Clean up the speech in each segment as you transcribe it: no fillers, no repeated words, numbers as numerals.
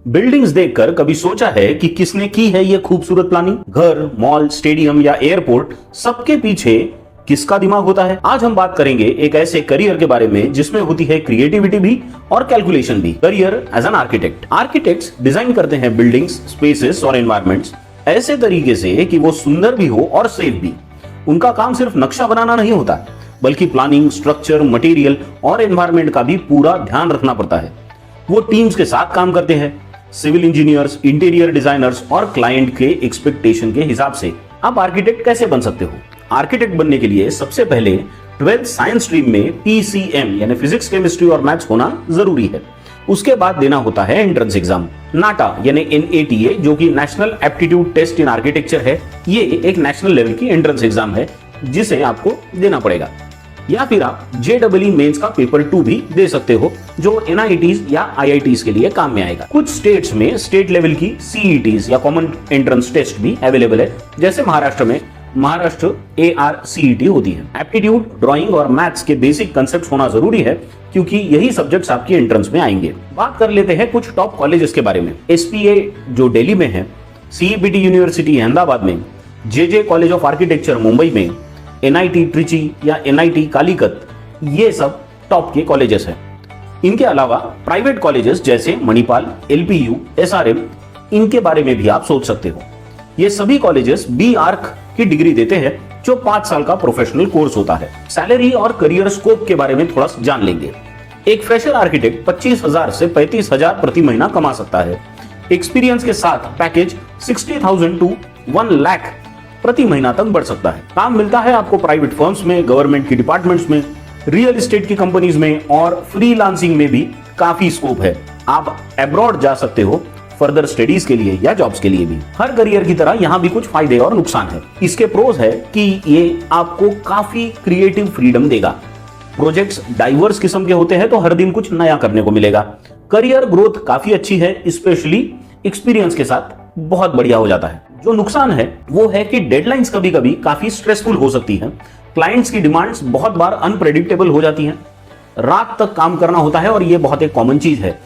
Buildings देखकर कभी सोचा है कि किसने की है ये खूबसूरत प्लानिंग? घर, मॉल, स्टेडियम या एयरपोर्ट, सबके पीछे किसका दिमाग होता है? आज हम बात करेंगे एक ऐसे करियर के बारे में जिसमें होती है क्रिएटिविटी भी और कैलकुलेशन भी। Career as an architect. Architects design करते हैं बिल्डिंग्स, स्पेसेस और एनवायरमेंट्स ऐसे तरीके से कि वो सुंदर भी हो और सेफ भी। उनका काम सिर्फ नक्शा बनाना नहीं होता, बल्कि प्लानिंग, स्ट्रक्चर, मटेरियल और एनवायरमेंट का भी पूरा ध्यान रखना पड़ता है। वो टीम्स के साथ काम करते हैं, सिविल इंजीनियर्स, इंटीरियर डिजाइनर्स और क्लाइंट के एक्सपेक्टेशन के हिसाब से। आप आर्किटेक्ट कैसे बन सकते हो? आर्किटेक्ट बनने के लिए सबसे पहले 12th साइंस स्ट्रीम में PCM यानी फिजिक्स, केमिस्ट्री और मैथ्स होना जरूरी है। उसके बाद देना होता है एंट्रेंस एग्जाम। नाटा यानी NATA जो कि national aptitude test in architecture है, ये एक नेशनल लेवल की एंट्रेंस एग्जाम है जिसे आपको देना पड़ेगा। या फिर आप JEE मेंस का पेपर 2 भी दे सकते हो जो NITs या IITs के लिए काम में आएगा। कुछ स्टेट्स में स्टेट लेवल की CETs या कॉमन एंट्रेंस टेस्ट भी अवेलेबल है, जैसे महाराष्ट्र में महाराष्ट्र ARCET होती है। एप्टीट्यूड, ड्राइंग और मैथ्स के बेसिक कंसेप्ट होना जरूरी है क्योंकि यही सब्जेक्ट्स आपकी एंट्रेंस में आएंगे। बात कर लेते हैं कुछ टॉप कॉलेजेस के बारे में। SPA जो दिल्ली में है, CEPT यूनिवर्सिटी अहमदाबाद में, JJ college of architecture Mumbai में, NIT ट्रिची या NIT कालीकत, ये सब टॉप के कॉलेजेस हैं। इनके अलावा प्राइवेट कॉलेजेस जैसे मणिपाल, LPU, SRM, इनके बारे में भी आप सोच सकते हो। ये सभी कॉलेजेस B.Arch की डिग्री देते हैं जो 5 साल का प्रोफेशनल कोर्स होता है। सैलरी और करियर स्कोप के बारे में थोड़ा जान लेंगे। एक फ्रेशर आर्किटेक्ट 25,000 से 35,000 प्रति महीना कमा सकता है। एक्सपीरियंस के साथ पैकेज 60,000 to 1 लाख प्रति महीना तक बढ़ सकता है। काम मिलता है आपको प्राइवेट फर्म्स में, गवर्नमेंट की डिपार्टमेंट्स में, रियल एस्टेट की कंपनीज में और फ्रीलांसिंग में भी काफी स्कोप है। आप अब्रॉड जा सकते हो फर्दर स्टडीज के लिए या जॉब्स के लिए भी। हर करियर की तरह यहाँ भी कुछ फायदे और नुकसान है। इसके प्रोज है कि ये आपको काफी क्रिएटिव फ्रीडम देगा। प्रोजेक्ट्स डाइवर्स किस्म के होते हैं तो हर दिन कुछ नया करने को मिलेगा। करियर ग्रोथ काफी अच्छी है, स्पेशली एक्सपीरियंस के साथ बहुत बढ़िया हो जाता है। जो नुकसान है वो है कि डेडलाइंस कभी कभी काफी स्ट्रेसफुल हो सकती है। क्लाइंट्स की डिमांड्स बहुत बार अनप्रेडिक्टेबल हो जाती हैं। रात तक काम करना होता है और ये बहुत एक कॉमन चीज है।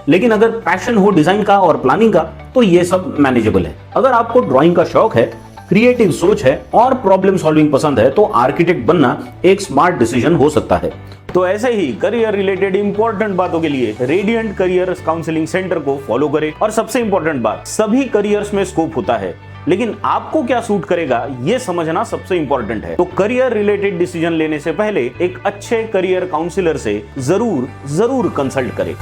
लेकिन अगर पैशन हो डिजाइन का और प्लानिंग का तो ये सब मैनेजेबल है। अगर आपको ड्राइंग का शौक है, क्रिएटिव सोच है और प्रॉब्लम सॉल्विंग पसंद है तो आर्किटेक्ट बनना एक स्मार्ट डिसीजन हो सकता है। तो ऐसे ही करियर रिलेटेड इंपॉर्टेंट बातों के लिए रेडियंट करियर काउंसलिंग सेंटर को फॉलो करें। और सबसे इंपॉर्टेंट बात, सभी करियर्स में स्कोप होता है, लेकिन आपको क्या सूट करेगा ये समझना सबसे इंपॉर्टेंट है। तो करियर रिलेटेड डिसीजन लेने से पहले एक अच्छे करियर काउंसलर से जरूर कंसल्ट करें।